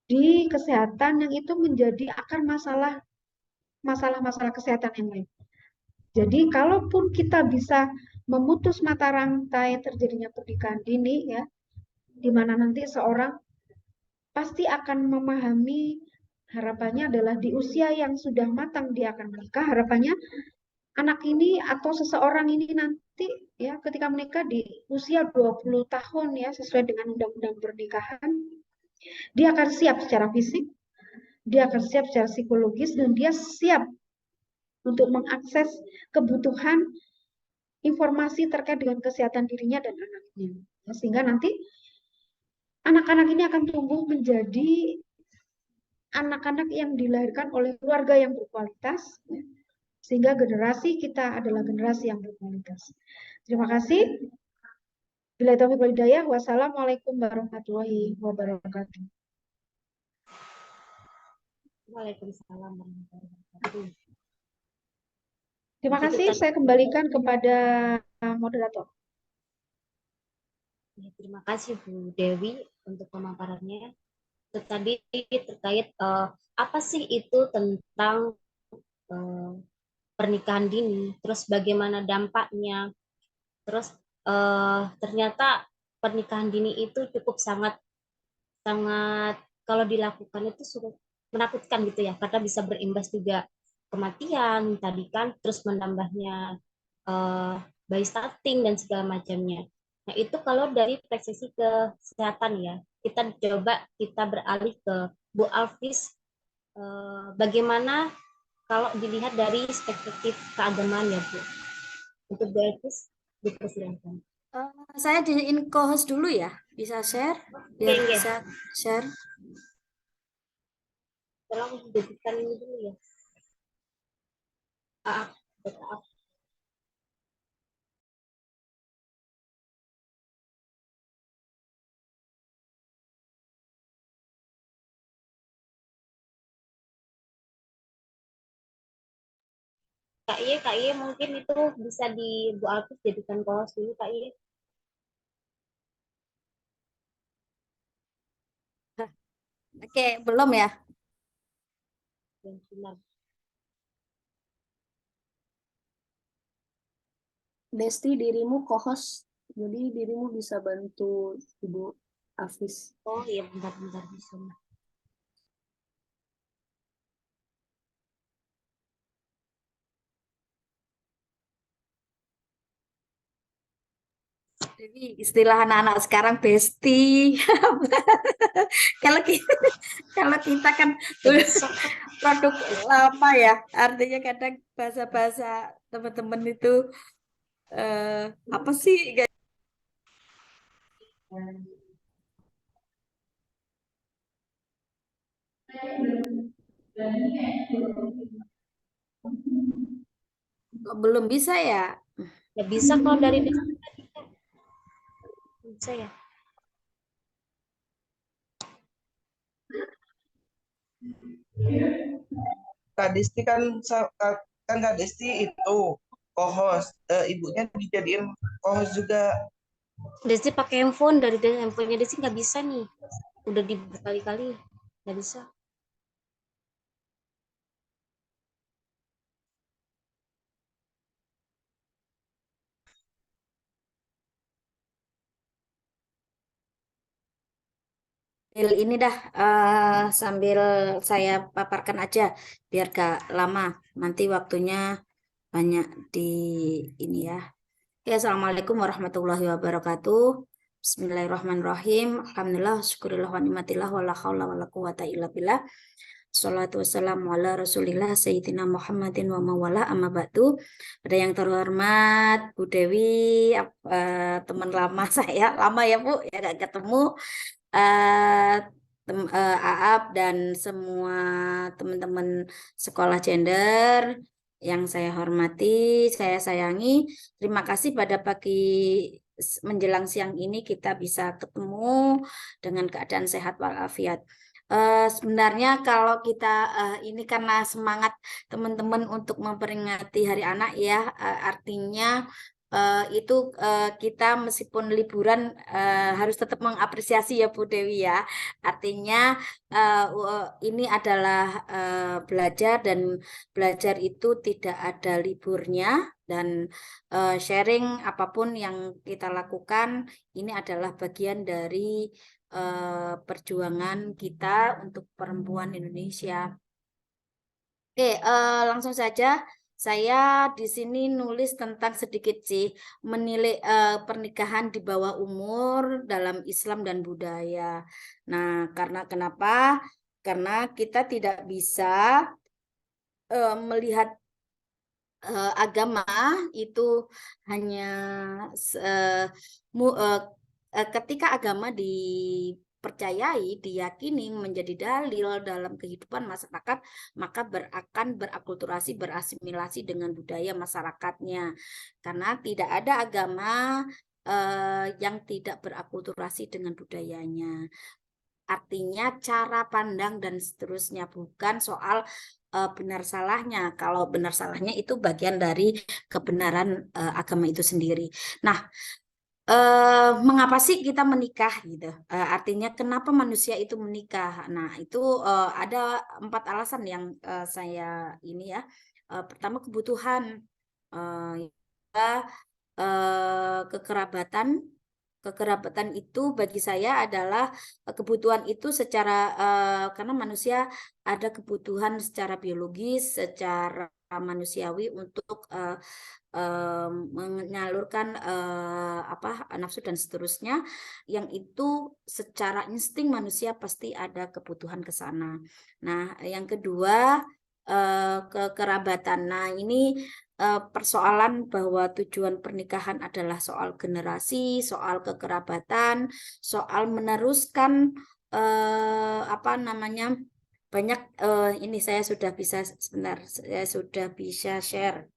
di kesehatan yang itu menjadi akar masalah-masalah kesehatan yang lain. Jadi kalaupun kita bisa memutus mata rantai terjadinya pernikahan dini, ya, di mana nanti seorang pasti akan memahami, harapannya adalah di usia yang sudah matang dia akan menikah, harapannya anak ini atau seseorang ini nanti, ya, ketika menikah di usia 20 tahun, ya, sesuai dengan undang-undang pernikahan, dia akan siap secara fisik, dia akan siap secara psikologis, dan dia siap untuk mengakses kebutuhan informasi terkait dengan kesehatan dirinya dan anaknya. Ya, sehingga nanti anak-anak ini akan tumbuh menjadi anak-anak yang dilahirkan oleh keluarga yang berkualitas, ya, sehingga generasi kita adalah generasi yang berkualitas. Terima kasih. Bila taufiq wal hidayah, wassalamualaikum warahmatullahi wabarakatuh. Waalaikumsalam warahmatullahi wabarakatuh. Terima Jadi kasih, tadi, saya kembalikan kepada moderator. ya, terima kasih Bu Dewi untuk pemaparannya. Itu tadi terkait apa sih itu tentang pernikahan dini, terus bagaimana dampaknya, terus ternyata pernikahan dini itu cukup sangat sangat kalau dilakukan itu cukup menakutkan gitu ya, karena bisa berimbas juga kematian tadi kan, terus menambahnya eh, bayi stunting dan segala macamnya. Nah itu kalau dari perspektif kesehatan ya, kita beralih ke Bu Alvis, bagaimana kalau dilihat dari perspektif keagamaan ya Bu. Untuk Bu Alvis dipersilakan. Saya jadiin co-host dulu ya. Bisa share? Biar Oke, bisa share. tolong jadikan ini dulu ya. Maaf. Kak Iye mungkin itu bisa di Bu Alvis jadikan co-host dulu Kak Iye. Oke, belum ya? Benar. Desti, dirimu co-host, jadi dirimu bisa bantu Ibu Afis. Oh iya bentar bisa. Jadi istilah anak-anak sekarang besti. Kalau kita, kalau kita kan Bisa. produk lama ya, artinya kadang bahasa-bahasa teman-teman itu apa sih? Kok belum bisa ya? Ya bisa kalau dari Desti tadi Kak. Bisa ya. Kak Desti kan Kak Desti itu co-host, ibunya dijadiin co-host juga. Desti pakai handphone, dari handphonenya Desti nggak bisa nih. Udah berkali-kali nggak bisa. Ini dah sambil saya paparkan aja biar gak lama. Nanti waktunya banyak di ini ya. Ya, Assalamualaikum warahmatullahi wabarakatuh. Bismillahirrahmanirrahim. Alhamdulillah, syukurillah wa ni'matillah wa la haula wa la quwata illa billah. Salatu wassalamu ala rasulillah Sayyidina Muhammadin wa mawala amma ba'du. Pada yang terhormat Bu Dewi, teman lama saya, lama ya Bu, ya gak ketemu. Aap dan semua teman-teman sekolah gender yang saya hormati, saya sayangi. Terima kasih pada pagi menjelang siang ini kita bisa ketemu dengan keadaan sehat walafiat. Sebenarnya kalau kita ini karena semangat teman-teman untuk memperingati Hari Anak ya, artinya itu kita meskipun liburan harus tetap mengapresiasi ya Bu Dewi ya. Artinya ini adalah belajar dan belajar itu tidak ada liburnya dan sharing apapun yang kita lakukan ini adalah bagian dari perjuangan kita untuk perempuan Indonesia. Oke, langsung saja. Saya di sini nulis tentang sedikit sih menilai pernikahan di bawah umur dalam Islam dan budaya. Nah, karena kenapa? Karena kita tidak bisa melihat agama itu hanya ketika agama dipercayai, diyakini menjadi dalil dalam kehidupan masyarakat, maka akan berakulturasi, berasimilasi dengan budaya masyarakatnya. Karena tidak ada agama yang tidak berakulturasi dengan budayanya. Artinya cara pandang dan seterusnya, bukan soal benar salahnya. Kalau benar salahnya itu bagian dari kebenaran agama itu sendiri. Nah, mengapa sih kita menikah gitu? Artinya kenapa manusia itu menikah? Nah, itu ada 4 alasan yang saya ini ya pertama kebutuhan, kekerabatan. Kekerabatan itu bagi saya adalah kebutuhan itu secara karena manusia ada kebutuhan secara biologis, secara manusiawi untuk menyalurkan nafsu dan seterusnya, yang itu secara insting manusia pasti ada kebutuhan ke sana. Nah, yang kedua kekerabatan. Nah, ini persoalan bahwa tujuan pernikahan adalah soal generasi, soal kekerabatan, soal meneruskan banyak ini saya sudah bisa share.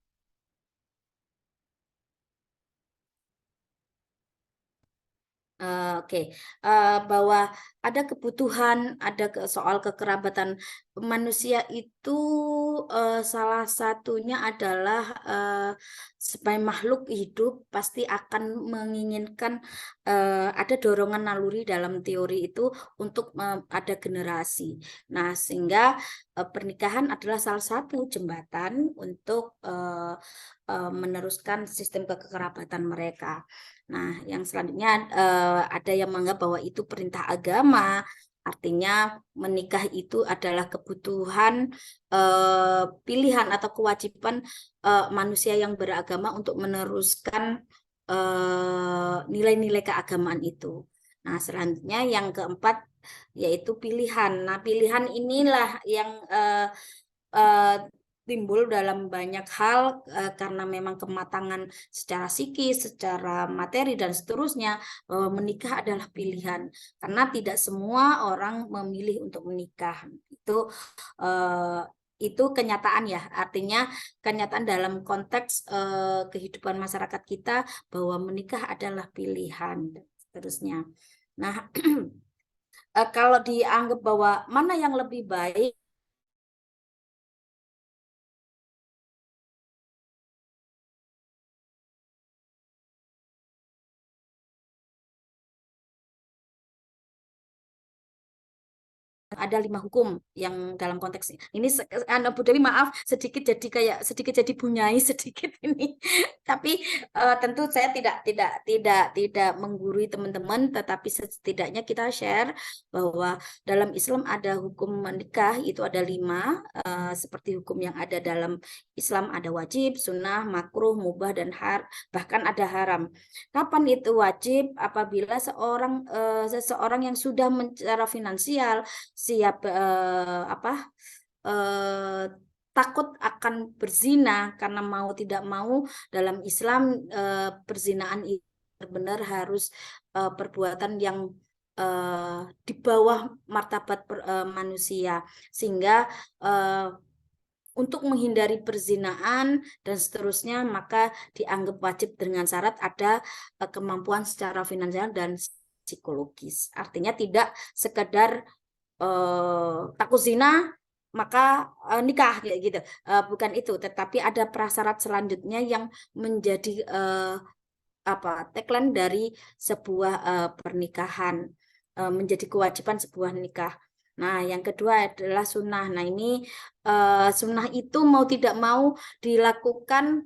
Bahwa ada kebutuhan, ada soal kekerabatan manusia itu salah satunya adalah sebagai makhluk hidup pasti akan menginginkan ada dorongan naluri dalam teori itu untuk ada generasi. Nah, sehingga pernikahan adalah salah satu jembatan untuk meneruskan sistem kekerabatan mereka. Nah, yang selanjutnya ada yang menganggap bahwa itu perintah agama, artinya menikah itu adalah kebutuhan, pilihan atau kewajiban manusia yang beragama untuk meneruskan nilai-nilai keagamaan itu. Nah, selanjutnya yang keempat yaitu pilihan. Nah, pilihan inilah yang timbul dalam banyak hal karena memang kematangan secara psikis, secara materi dan seterusnya, bahwa menikah adalah pilihan karena tidak semua orang memilih untuk menikah. Itu kenyataan ya, artinya kenyataan dalam konteks kehidupan masyarakat kita bahwa menikah adalah pilihan dan seterusnya. Nah, kalau dianggap bahwa mana yang lebih baik, ada 5 hukum yang dalam konteks ini. Bu Dewi maaf sedikit jadi bunyai sedikit ini, tapi tentu saya tidak menggurui teman-teman, tetapi setidaknya kita share bahwa dalam Islam ada hukum menikah itu ada 5, seperti hukum yang ada dalam Islam ada wajib, sunnah, makruh, mubah, dan bahkan ada haram. Kapan itu wajib? Apabila seseorang yang sudah secara finansial siap takut akan berzina, karena mau tidak mau dalam Islam perzinaan itu benar-benar harus perbuatan yang di bawah martabat manusia, sehingga untuk menghindari perzinaan dan seterusnya maka dianggap wajib dengan syarat ada kemampuan secara finansial dan psikologis. Artinya tidak sekedar takut zina maka nikah gitu, bukan itu, tetapi ada prasyarat selanjutnya yang menjadi tagline dari sebuah pernikahan, menjadi kewajiban sebuah nikah. Nah, yang kedua adalah sunnah. Nah, ini sunnah itu mau tidak mau dilakukan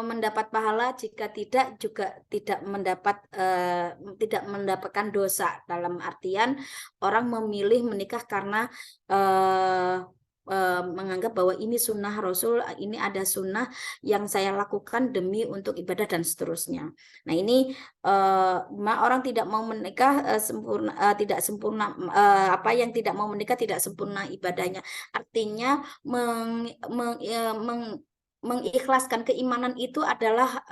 mendapat pahala, jika tidak juga tidak mendapatkan dosa, dalam artian orang memilih menikah karena menganggap bahwa ini sunnah Rasul, ini ada sunnah yang saya lakukan demi untuk ibadah dan seterusnya. Nah, ini orang tidak mau menikah tidak sempurna, yang tidak mau menikah tidak sempurna ibadahnya, artinya mengikhlaskan keimanan itu adalah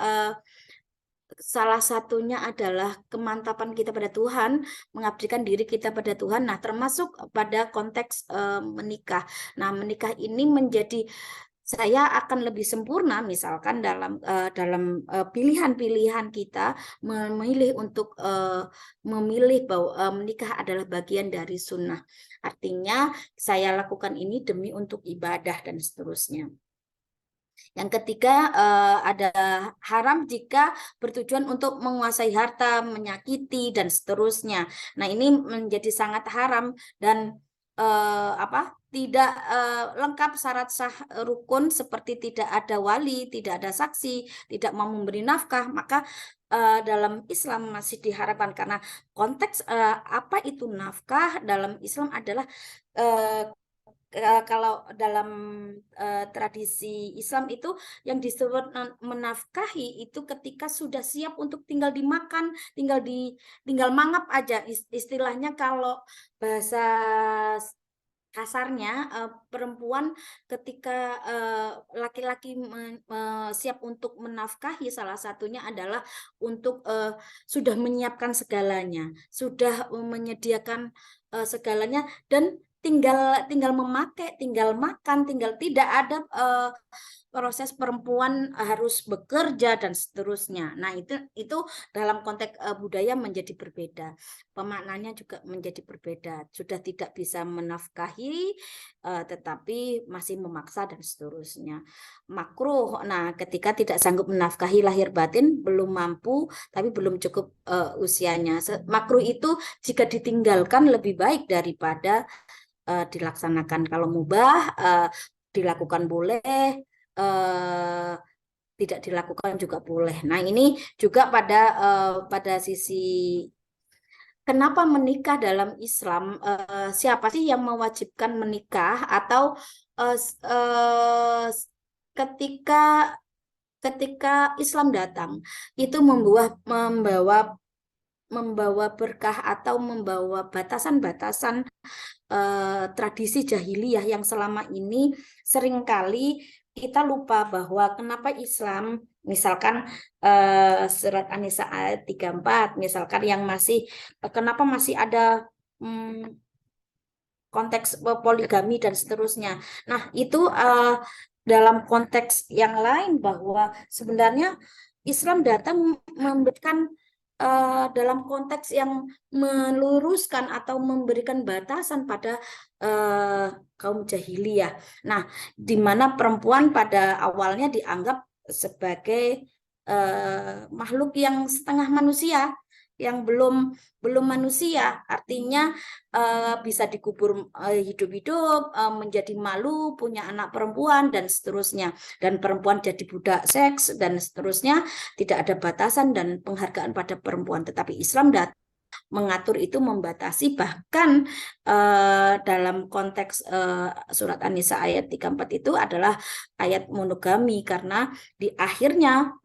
salah satunya adalah kemantapan kita pada Tuhan, mengabdikan diri kita pada Tuhan. Nah, termasuk pada konteks menikah. Nah, menikah ini menjadi saya akan lebih sempurna misalkan dalam pilihan-pilihan kita memilih untuk memilih bahwa menikah adalah bagian dari sunnah. Artinya saya lakukan ini demi untuk ibadah dan seterusnya. Yang ketiga, ada haram jika bertujuan untuk menguasai harta, menyakiti, dan seterusnya. Nah, ini menjadi sangat haram, dan tidak lengkap syarat sah rukun seperti tidak ada wali, tidak ada saksi, tidak mau memberi nafkah, maka dalam Islam masih diharapkan, karena konteks apa itu nafkah dalam Islam adalah kalau dalam tradisi Islam itu yang disebut menafkahi itu ketika sudah siap untuk tinggal dimakan, tinggal mangap aja istilahnya. Kalau bahasa kasarnya perempuan ketika laki-laki siap untuk menafkahi, salah satunya adalah untuk sudah menyiapkan segalanya, sudah menyediakan segalanya, dan tinggal memakai, tinggal makan, tinggal tidak ada proses perempuan harus bekerja dan seterusnya. Nah, itu dalam konteks budaya menjadi berbeda. Pemaknanya juga menjadi berbeda. Sudah tidak bisa menafkahi tetapi masih memaksa dan seterusnya. Makruh. Nah, ketika tidak sanggup menafkahi lahir batin, belum mampu tapi belum cukup usianya. Makruh itu jika ditinggalkan lebih baik daripada dilaksanakan. Kalau mubah dilakukan boleh, tidak dilakukan juga boleh. Nah, ini juga pada sisi kenapa menikah dalam Islam, siapa sih yang mewajibkan menikah, atau ketika Islam datang itu membawa berkah atau membawa batasan-batasan tradisi jahiliyah yang selama ini seringkali kita lupa bahwa kenapa Islam, misalkan surat An-Nisa ayat 34, misalkan yang kenapa masih ada konteks poligami dan seterusnya. Nah, itu dalam konteks yang lain bahwa sebenarnya Islam datang memberikan dalam konteks yang meluruskan atau memberikan batasan pada kaum jahiliyah. Nah, di mana perempuan pada awalnya dianggap sebagai makhluk yang setengah manusia, yang belum manusia, artinya bisa dikubur hidup-hidup, menjadi malu, punya anak perempuan dan seterusnya, dan perempuan jadi budak seks dan seterusnya, tidak ada batasan dan penghargaan pada perempuan. Tetapi Islam datang mengatur itu, membatasi, bahkan dalam konteks surat An-Nisa ayat 34 itu adalah ayat monogami, karena di akhirnya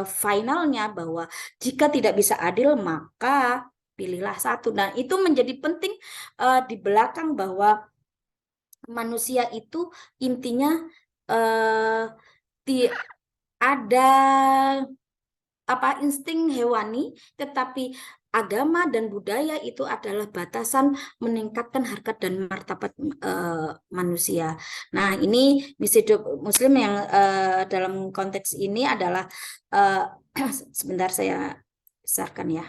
finalnya bahwa jika tidak bisa adil maka pilihlah satu. Nah, itu menjadi penting di belakang bahwa manusia itu intinya ada insting hewani, tetapi agama dan budaya itu adalah batasan meningkatkan harkat dan martabat manusia. Nah, ini misi hidup Muslim yang dalam konteks ini adalah sebentar saya besarkan ya.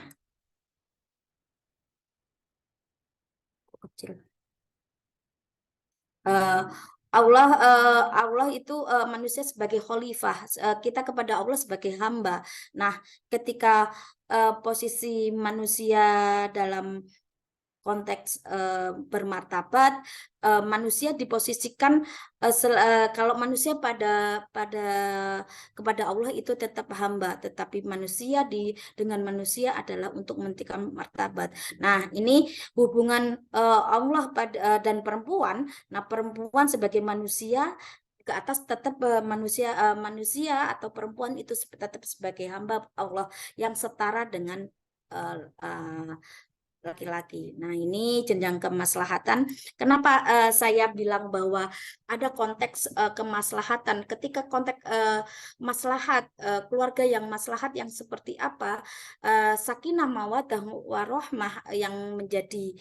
Kecil. Allah itu manusia sebagai khalifah, kita kepada Allah sebagai hamba. Nah, ketika posisi manusia dalam konteks bermartabat, manusia diposisikan kalau manusia kepada Allah itu tetap hamba, tetapi manusia dengan manusia adalah untuk meningkatkan martabat. Nah, ini hubungan Allah dan perempuan. Nah, perempuan sebagai manusia ke atas tetap manusia atau perempuan itu tetap sebagai hamba Allah yang setara dengan laki-laki. Nah, ini jenjang kemaslahatan. Kenapa saya bilang bahwa ada konteks kemaslahatan? Ketika konteks maslahat keluarga yang maslahat yang seperti apa? Sakinah mawaddah warahmah yang menjadi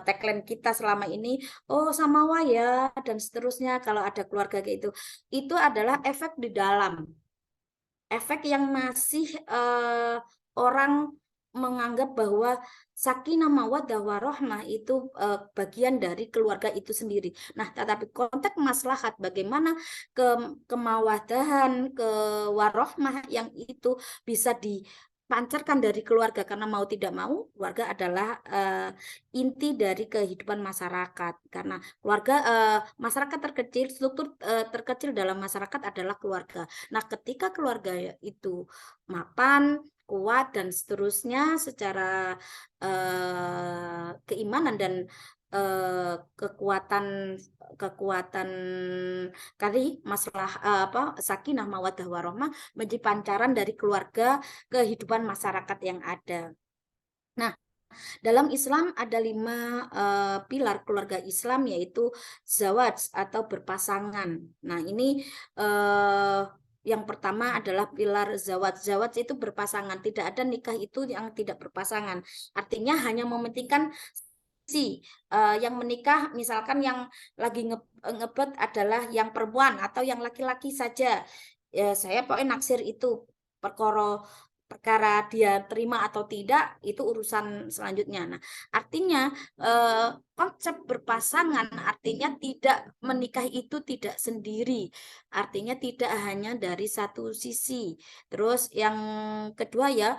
tagline kita selama ini. Oh, samawa ya dan seterusnya. Kalau ada keluarga kayak itu adalah efek di dalam. Efek yang masih orang menganggap bahwa sakinah mawaddah warahmah itu bagian dari keluarga itu sendiri. Nah, tetapi konteks maslahat bagaimana kemawadahan, kewarahmah yang itu bisa pancarkan dari keluarga, karena mau tidak mau keluarga adalah inti dari kehidupan masyarakat, karena keluarga masyarakat terkecil, struktur terkecil dalam masyarakat adalah keluarga. Nah, ketika keluarga itu mapan, kuat dan seterusnya secara keimanan dan kekuatan kali masalah sakinah mawaddah warahmah menjadi pancaran dari keluarga kehidupan masyarakat yang ada. Nah, dalam Islam ada 5 pilar keluarga Islam, yaitu zawaj atau berpasangan. Nah, ini yang pertama adalah pilar zawaj. Zawaj itu berpasangan, tidak ada nikah itu yang tidak berpasangan. Artinya hanya mementingkan yang menikah, misalkan yang lagi ngebet adalah yang perempuan atau yang laki-laki saja. Ya, saya pokoknya naksir itu perkara dia terima atau tidak itu urusan selanjutnya. Nah, artinya konsep berpasangan artinya tidak menikah itu tidak sendiri, artinya tidak hanya dari satu sisi. Terus yang kedua ya,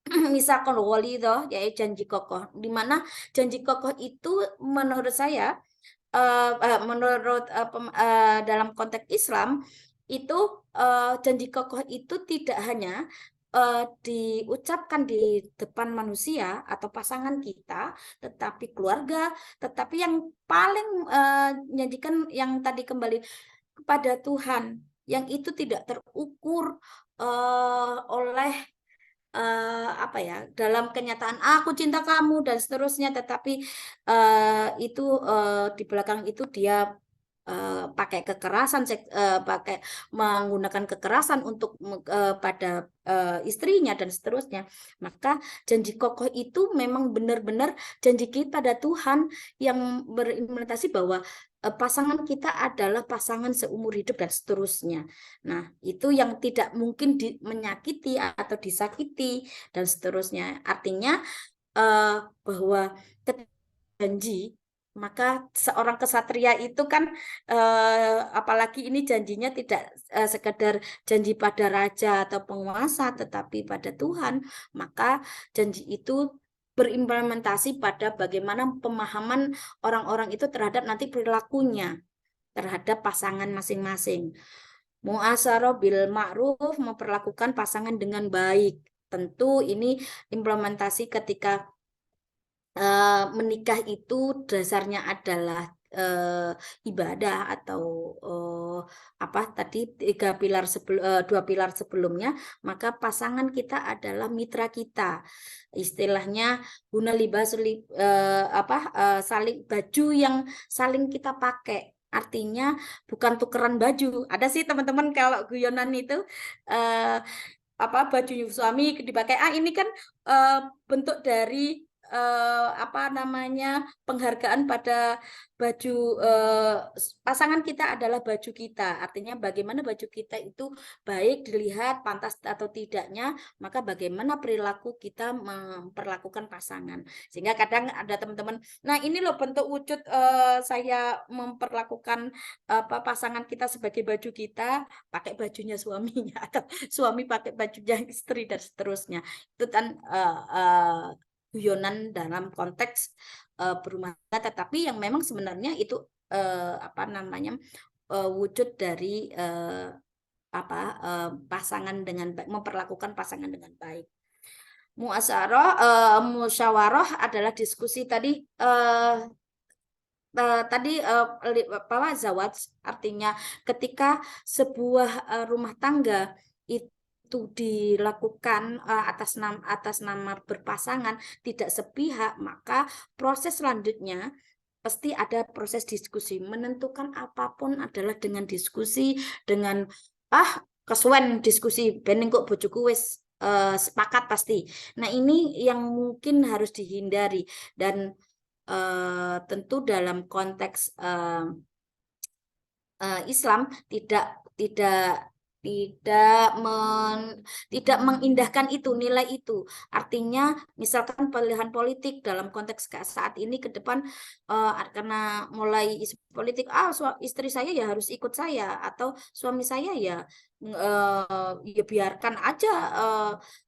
misalkan wali itu ya janji kokoh, di mana janji kokoh itu menurut saya dalam konteks Islam itu janji kokoh itu tidak hanya diucapkan di depan manusia atau pasangan kita, tetapi keluarga, tetapi yang paling menyajikan yang tadi kembali kepada Tuhan, yang itu tidak terukur oleh apa ya, dalam kenyataan aku cinta kamu dan seterusnya, tetapi itu di belakang itu dia pakai kekerasan, pakai menggunakan kekerasan untuk pada istrinya dan seterusnya. Maka janji kokoh itu memang benar-benar janji kita pada Tuhan yang berimplementasi bahwa pasangan kita adalah pasangan seumur hidup dan seterusnya. Nah, itu yang tidak mungkin menyakiti atau disakiti dan seterusnya. Artinya bahwa janji, maka seorang kesatria itu kan apalagi ini janjinya tidak sekedar janji pada raja atau penguasa, tetapi pada Tuhan, maka janji itu berimplementasi pada bagaimana pemahaman orang-orang itu terhadap nanti perilakunya terhadap pasangan masing-masing. Mu'asyarah bil ma'ruf, memperlakukan pasangan dengan baik. Tentu ini implementasi ketika menikah itu dasarnya adalah ibadah atau apa tadi 2 pilar sebelumnya, maka pasangan kita adalah mitra kita. Istilahnya guna libas saling baju yang saling kita pakai. Artinya bukan tukeran baju. Ada sih teman-teman kalau guyonan itu baju suami dipakai, ini kan bentuk dari penghargaan pada baju pasangan kita adalah baju kita. Artinya bagaimana baju kita itu baik dilihat, pantas atau tidaknya, maka bagaimana perilaku kita memperlakukan pasangan. Sehingga kadang ada teman-teman, nah ini loh bentuk wujud saya memperlakukan pasangan kita sebagai baju kita, pakai bajunya suaminya atau suami pakai bajunya istri dan seterusnya. Itu kan guyonan dalam konteks berumah tangga, tetapi yang memang sebenarnya itu wujud dari pasangan dengan baik, memperlakukan pasangan dengan baik. Musyawarah adalah diskusi tadi zawaj, artinya ketika sebuah rumah tangga itu dilakukan atas nama berpasangan, tidak sepihak, maka proses selanjutnya pasti ada proses diskusi. Menentukan apapun adalah dengan diskusi, dengan kesuwen diskusi bening kok bojoku wis sepakat pasti. Nah, ini yang mungkin harus dihindari, dan tentu dalam konteks Islam tidak tidak mengindahkan itu, nilai itu. Artinya misalkan pilihan politik dalam konteks saat ini ke depan, karena mulai isu politik, istri saya ya harus ikut saya, atau suami saya ya ya biarkan aja,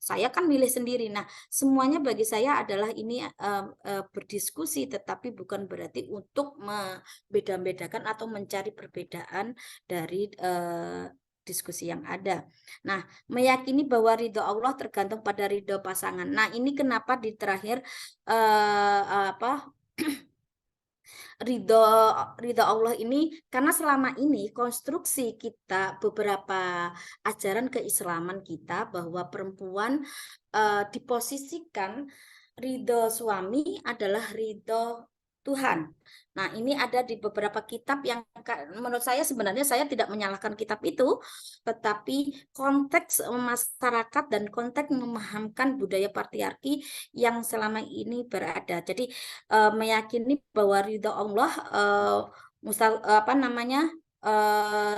saya kan milih sendiri. Nah, semuanya bagi saya adalah ini berdiskusi, tetapi bukan berarti untuk membeda-bedakan atau mencari perbedaan dari diskusi yang ada. Nah, meyakini bahwa ridho Allah tergantung pada ridho pasangan. Nah, ini kenapa di terakhir ridho Allah ini, karena selama ini konstruksi kita, beberapa ajaran keislaman kita, bahwa perempuan diposisikan ridho suami adalah ridho Tuhan. Nah, ini ada di beberapa kitab yang menurut saya, sebenarnya saya tidak menyalahkan kitab itu, tetapi konteks masyarakat dan konteks memahamkan budaya patriarki yang selama ini berada. Jadi meyakini bahwa ridho Allah,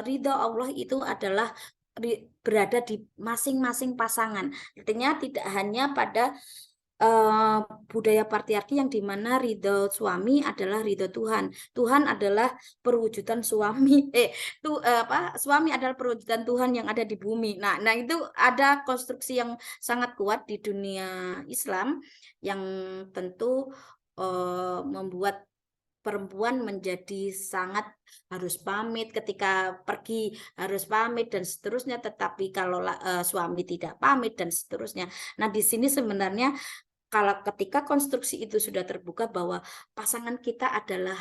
ridho Allah itu adalah berada di masing-masing pasangan. Artinya tidak hanya pada budaya patriarki yang dimana ridho suami adalah ridho Tuhan. Tuhan adalah perwujudan suami. Suami adalah perwujudan Tuhan yang ada di bumi. Nah, itu ada konstruksi yang sangat kuat di dunia Islam yang tentu membuat perempuan menjadi sangat harus pamit, ketika pergi harus pamit dan seterusnya, tetapi kalau suami tidak pamit dan seterusnya. Nah, di sini sebenarnya kalau ketika konstruksi itu sudah terbuka bahwa pasangan kita adalah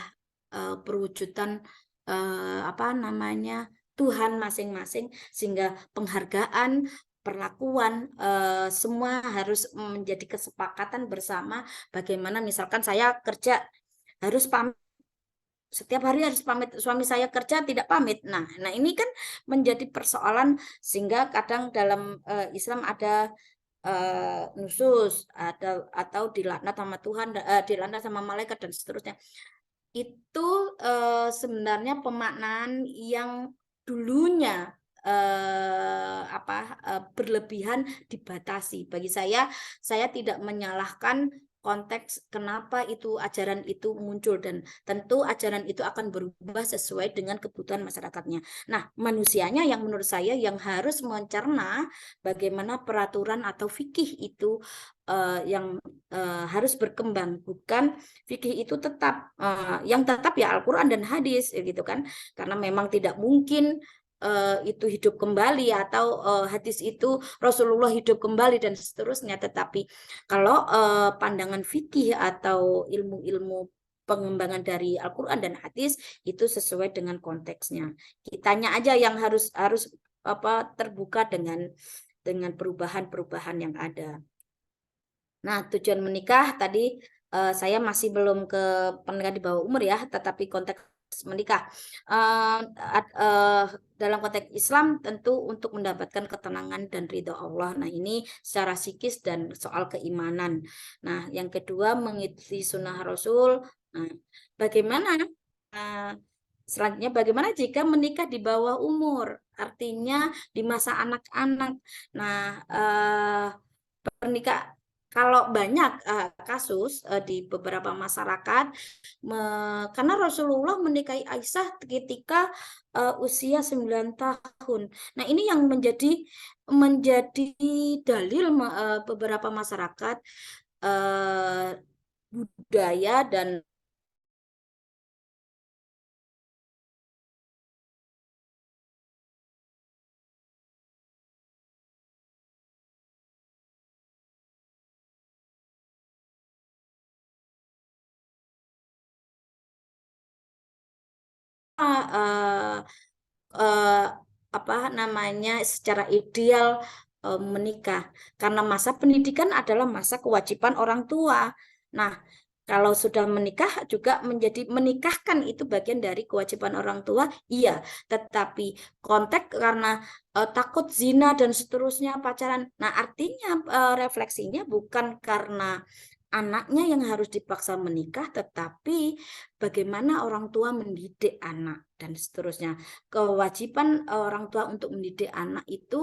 perwujudan Tuhan masing-masing, sehingga penghargaan, perlakuan, semua harus menjadi kesepakatan bersama. Bagaimana misalkan saya kerja harus pamit, setiap hari harus pamit, suami saya kerja tidak pamit. Nah ini kan menjadi persoalan, sehingga kadang dalam Islam ada nusus, atau dilaknat sama Tuhan, dilaknat sama malaikat dan seterusnya. Itu sebenarnya pemaknaan yang dulunya berlebihan dibatasi. Bagi saya tidak menyalahkan konteks kenapa itu ajaran itu muncul, dan tentu ajaran itu akan berubah sesuai dengan kebutuhan masyarakatnya. Nah, manusianya yang menurut saya yang harus mencerna bagaimana peraturan atau fikih itu yang harus berkembang, bukan fikih itu tetap yang tetap ya Al-Quran dan hadis gitu kan, karena memang tidak mungkin itu hidup kembali, atau hadis itu Rasulullah hidup kembali dan seterusnya. Tetapi kalau pandangan fikih atau ilmu-ilmu pengembangan dari Al-Quran dan hadis itu sesuai dengan konteksnya. Kitanya aja yang harus terbuka dengan perubahan-perubahan yang ada. Nah, tujuan menikah tadi saya masih belum ke pernikahan di bawah umur ya, tetapi konteks menikah dalam konteks Islam tentu untuk mendapatkan ketenangan dan ridho Allah. Nah, ini secara psikis dan soal keimanan. Nah, yang kedua mengikuti sunnah Rasul. Nah, bagaimana selanjutnya, bagaimana jika menikah di bawah umur? Artinya di masa anak-anak. Nah, pernikah kalau banyak kasus di beberapa masyarakat, karena Rasulullah menikahi Aisyah ketika usia 9 tahun. Nah, ini yang menjadi dalil beberapa masyarakat budaya dan secara ideal menikah, karena masa pendidikan adalah masa kewajiban orang tua. Nah, kalau sudah menikah juga menikahkan itu bagian dari kewajiban orang tua, iya. Tetapi konteks karena takut zina dan seterusnya, pacaran. Nah, artinya refleksinya bukan karena anaknya yang harus dipaksa menikah, tetapi bagaimana orang tua mendidik anak dan seterusnya. Kewajiban orang tua untuk mendidik anak itu